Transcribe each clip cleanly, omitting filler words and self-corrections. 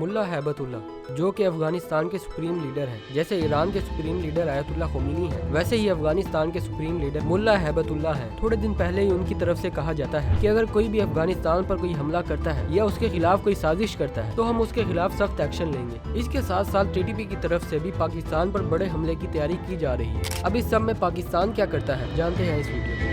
मुल्ला हैबतुल्लाह, जो कि अफगानिस्तान के सुप्रीम लीडर हैं। जैसे ईरान के सुप्रीम लीडर आयतुल्लाह खोमेनी हैं, वैसे ही अफगानिस्तान के सुप्रीम लीडर मुल्ला हैबतुल्लाह हैं। थोड़े दिन पहले ही उनकी तरफ से कहा जाता है कि अगर कोई भी अफगानिस्तान पर कोई हमला करता है या उसके खिलाफ कोई साजिश करता है तो हम उसके खिलाफ सख्त एक्शन लेंगे। इसके साथ साथ टीटीपी की तरफ से भी पाकिस्तान पर बड़े हमले की तैयारी की जा रही है। अब इस सब में पाकिस्तान क्या करता है, जानते हैं इस वीडियो में।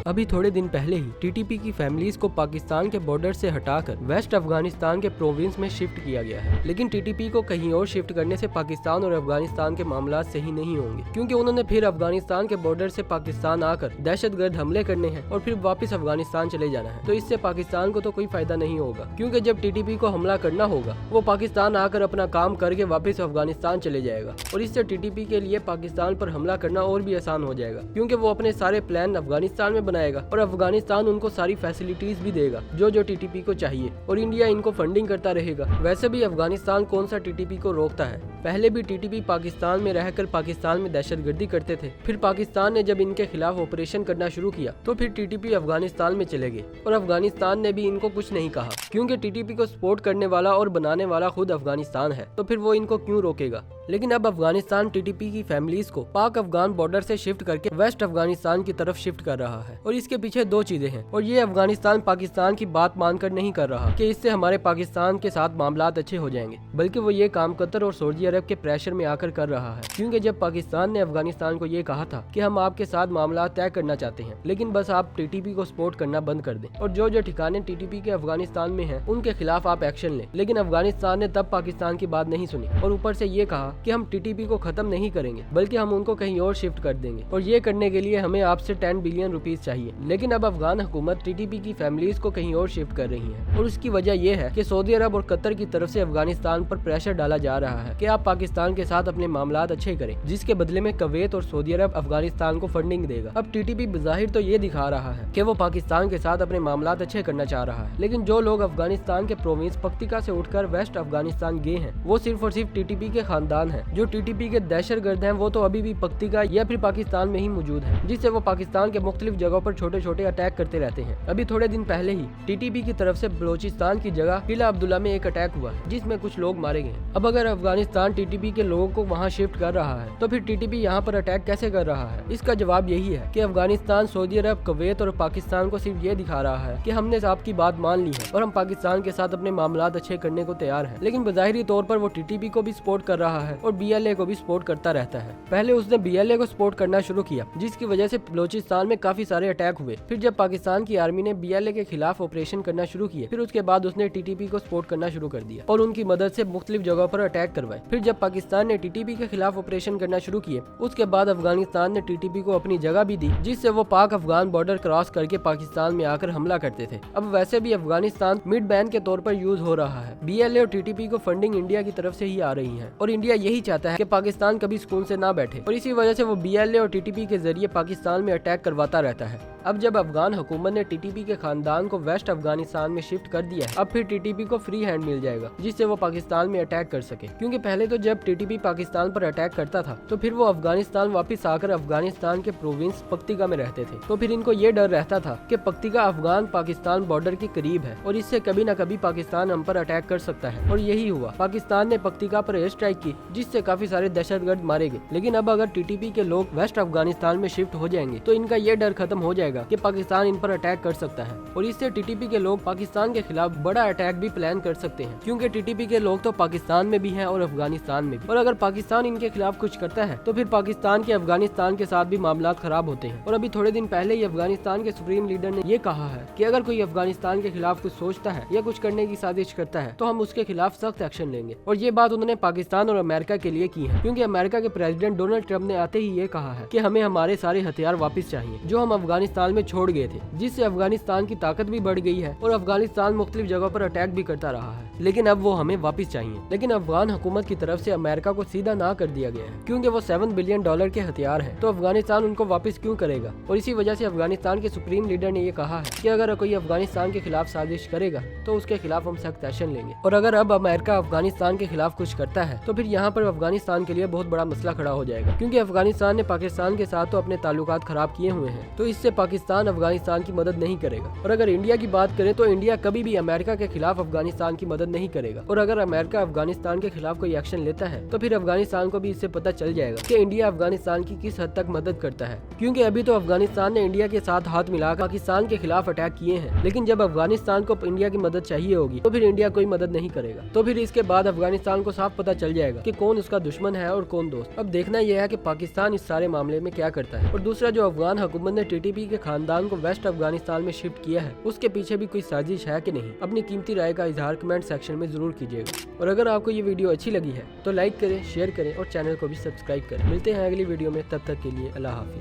अभी थोड़े दिन पहले ही टीटीपी की फैमिलीज को पाकिस्तान के बॉर्डर से हटाकर वेस्ट अफगानिस्तान के प्रोविंस में शिफ्ट किया गया है। लेकिन टीटीपी को कहीं और शिफ्ट करने से पाकिस्तान और अफगानिस्तान के मामला सही नहीं होंगे, क्योंकि उन्होंने फिर अफगानिस्तान के बॉर्डर से पाकिस्तान आकर दहशतगर्द हमले करने हैं और फिर वापस अफगानिस्तान चले जाना है। तो इससे पाकिस्तान को तो कोई फायदा नहीं होगा, क्योंकि जब टीटीपी को हमला करना होगा वो पाकिस्तान आकर अपना काम करके वापस अफगानिस्तान चले जाएगा और इससे टीटीपी के लिए पाकिस्तान पर हमला करना और भी आसान हो जाएगा, क्योंकि वो अपने सारे प्लान अफगानिस्तान में बनाएगा और अफगानिस्तान उनको सारी फैसिलिटीज भी देगा जो टीटीपी को चाहिए और इंडिया इनको फंडिंग करता रहेगा। वैसे भी अफगानिस्तान कौन सा टीटीपी को रोकता है। पहले भी टीटीपी पाकिस्तान में रहकर पाकिस्तान में दहशतगर्दी करते थे, फिर पाकिस्तान ने जब इनके खिलाफ ऑपरेशन करना शुरू किया तो फिर टीटीपी अफगानिस्तान में चले गए और अफगानिस्तान ने भी इनको कुछ नहीं कहा, क्योंकि टीटीपी को सपोर्ट करने वाला और बनाने वाला खुद अफगानिस्तान है, तो फिर वो इनको क्यों रोकेगा। लेकिन अब अफगानिस्तान टीटीपी की फैमिलीज को पाक अफगान बॉर्डर से शिफ्ट करके वेस्ट अफगानिस्तान की तरफ शिफ्ट कर रहा है और इसके पीछे दो चीजें हैं। और ये अफगानिस्तान पाकिस्तान की बात मानकर नहीं कर रहा कि इससे हमारे पाकिस्तान के साथ मामलात अच्छे हो जाएंगे, बल्कि वो ये काम कतर और सऊदी अरब के प्रेशर में आकर कर रहा है। क्योंकि जब पाकिस्तान ने अफगानिस्तान को ये कहा था कि हम आपके साथ मामला तय करना चाहते हैं, लेकिन बस आप टीटीपी को सपोर्ट करना बंद कर दें और जो ठिकाने टीटीपी के अफगानिस्तान में हैं उनके खिलाफ आप एक्शन लें। लेकिन अफगानिस्तान ने तब पाकिस्तान की बात नहीं सुनी और ऊपर से ये कहा कि हम टीटीपी को खत्म नहीं करेंगे, बल्कि हम उनको कहीं और शिफ्ट कर देंगे और ये करने के लिए हमें आपसे 10 बिलियन रुपीस चाहिए। लेकिन अब अफगान हुकूमत टीटीपी की फैमिलीज को कहीं और शिफ्ट कर रही है और उसकी वजह यह है कि सऊदी अरब और कतर की तरफ से अफगानिस्तान पर प्रेशर डाला जा रहा है कि आप पाकिस्तान के साथ अपने मामलात अच्छे करें, जिसके बदले में कुवैत और सऊदी अरब अफगानिस्तान को फंडिंग देगा। अब टीटीपी बज़ाहिर तो ये दिखा रहा है कि वो पाकिस्तान के साथ अपने मामलात अच्छे करना चाह रहा है, लेकिन जो लोग अफगानिस्तान के प्रोविंस पक्तिका से उठकर वेस्ट अफगानिस्तान गए हैं वो सिर्फ और सिर्फ टीटीपी के खानदान है। जो टीटीपी के दहशतगर्द हैं वो तो अभी भी पक्तिका या फिर पाकिस्तान में ही मौजूद है, जिससे वो पाकिस्तान के मुख्तलिफ जगहों पर छोटे छोटे अटैक करते रहते हैं। अभी थोड़े दिन पहले ही टीटीपी की तरफ से बलोचिस्तान की जगह किला अब्दुल्ला में एक अटैक हुआ जिसमें कुछ लोग मारे गए। अब अगर अफगानिस्तान टीटीपी के लोगों को वहां शिफ्ट कर रहा है तो फिर टीटीपी यहाँ पर अटैक कैसे कर रहा है। इसका जवाब यही है कि अफगानिस्तान, सऊदी अरब, कुवैत और पाकिस्तान को सिर्फ ये दिखा रहा है कि हमने आपकी बात मान ली है और हम पाकिस्तान के साथ अपने मामलात अच्छे करने को तैयार हैं। लेकिन बज़ाहिरी तौर पर वो टीटीपी को भी सपोर्ट कर रहा है और बीएलए को भी सपोर्ट करता रहता है। पहले उसने बीएलए को सपोर्ट करना शुरू किया, जिसकी वजह से बलोचिस्तान में काफी सारे अटैक हुए। फिर जब पाकिस्तान की आर्मी ने बीएलए के खिलाफ ऑपरेशन करना शुरू किए, फिर उसके बाद उसने टीटीपी को सपोर्ट करना शुरू कर दिया और उनकी मदद से मुख्तलिफ जगहों पर अटैक करवाए। फिर जब पाकिस्तान ने टीटीपी के खिलाफ ऑपरेशन करना शुरू किए, उसके बाद अफगानिस्तान ने टीटीपी को अपनी जगह भी दी, जिससे वो पाक अफगान बॉर्डर क्रॉस करके पाकिस्तान में आकर हमला करते थे। अब वैसे भी अफगानिस्तान मिड बैन के तौर पर यूज हो रहा है। बीएलए और टीटीपी को फंडिंग इंडिया की तरफ से ही आ रही है और इंडिया यही चाहता है कि पाकिस्तान कभी सुकून से ना बैठे और इसी वजह से वो बीएलए और टीटीपी के जरिए पाकिस्तान में अटैक करवाता रहता है। अब जब अफगान हुकूमत ने टीटीपी के खानदान को वेस्ट अफगानिस्तान में शिफ्ट कर दिया है, अब फिर टीटीपी को फ्री हैंड मिल जाएगा जिससे वो पाकिस्तान में अटैक कर सके। क्योंकि पहले तो जब टीटीपी पाकिस्तान पर अटैक करता था तो फिर वो अफगानिस्तान वापस आकर अफगानिस्तान के प्रोविंस पक्तिका में रहते थे, तो फिर इनको ये डर रहता था कि पक्तिका अफगान पाकिस्तान बॉर्डर के करीब है और इससे कभी न कभी पाकिस्तान हम पर अटैक कर सकता है। और यही हुआ, पाकिस्तान ने पक्तिका पर एयर स्ट्राइक की, जिससे काफी सारे दहशतगर्द मारे गए। लेकिन अब अगर टीटीपी के लोग वेस्ट अफगानिस्तान में शिफ्ट हो जाएंगे तो इनका ये डर खत्म हो जाएगा कि पाकिस्तान इन पर अटैक कर सकता है और इससे टीटीपी के लोग पाकिस्तान के खिलाफ बड़ा अटैक भी प्लान कर सकते हैं, क्योंकि टीटीपी के लोग तो पाकिस्तान में भी हैं और अफगानिस्तान में भी। और अगर पाकिस्तान इनके खिलाफ कुछ करता है तो फिर पाकिस्तान के अफगानिस्तान के साथ भी मामलात खराब होते हैं। और अभी थोड़े दिन पहले ही अफगानिस्तान के सुप्रीम लीडर ने ये कहा है कि अगर कोई अफगानिस्तान के खिलाफ कुछ सोचता है या कुछ करने की साजिश करता है तो हम उसके खिलाफ सख्त एक्शन लेंगे। और ये बात उन्होंने पाकिस्तान और अमेरिका के लिए की है, क्योंकि अमेरिका के प्रेसिडेंट डोनाल्ड ट्रंप ने आते ही ये कहा है कि हमें हमारे सारे हथियार वापस चाहिए जो हम अफगानिस्तान में छोड़ गए थे, जिससे अफगानिस्तान की ताकत भी बढ़ गई है और अफगानिस्तान मुख्तलिफ जगहों पर अटैक भी करता रहा है। लेकिन अब वो हमें वापस चाहिए। लेकिन अफगान हुकूमत की तरफ से अमेरिका को सीधा ना कर दिया गया है, क्योंकि वो $7 बिलियन के हथियार हैं, तो अफगानिस्तान उनको वापस क्यों करेगा। और इसी वजह से अफगानिस्तान के सुप्रीम लीडर ने ये कहा है कि अगर कोई अफगानिस्तान के खिलाफ साजिश करेगा तो उसके खिलाफ हम सख्त एक्शन लेंगे। और अगर अब अमेरिका अफगानिस्तान के खिलाफ कुछ करता है तो फिर यहाँ पर अफगानिस्तान के लिए बहुत बड़ा मसला खड़ा हो जाएगा, क्योंकि अफगानिस्तान ने पाकिस्तान के साथ तो अपने ताल्लुकात खराब किए हुए हैं, तो इससे पाकिस्तान अफगानिस्तान की मदद नहीं करेगा। और अगर इंडिया की बात करें तो इंडिया कभी भी अमेरिका के खिलाफ अफगानिस्तान की मदद नहीं करेगा, और अगर अमेरिका अफगानिस्तान के खिलाफ कोई एक्शन लेता है तो फिर अफगानिस्तान को भी इससे पता चल जाएगा कि इंडिया अफगानिस्तान की किस हद तक मदद करता है। क्योंकि अभी तो अफगानिस्तान ने इंडिया के साथ हाथ मिलाकर पाकिस्तान के खिलाफ अटैक किए हैं, लेकिन जब अफगानिस्तान को इंडिया की मदद चाहिए होगी तो फिर इंडिया कोई मदद नहीं करेगा। तो फिर इसके बाद अफगानिस्तान को साफ पता चल जाएगा कि कौन उसका दुश्मन है और कौन दोस्त। अब देखना यह है कि पाकिस्तान इस सारे मामले में क्या करता है। और दूसरा, जो अफगान हुकूमत ने टीटीपी के खानदान को वेस्ट अफगानिस्तान में शिफ्ट किया है, उसके पीछे भी कोई साजिश है कि नहीं? अपनी कीमती राय का इजहार कमेंट सेक्शन में जरूर कीजिएगा। और अगर आपको ये वीडियो अच्छी लगी है तो लाइक करें, शेयर करें और चैनल को भी सब्सक्राइब करें। मिलते हैं अगली वीडियो में, तब तक के लिए अल्लाह हाफिज।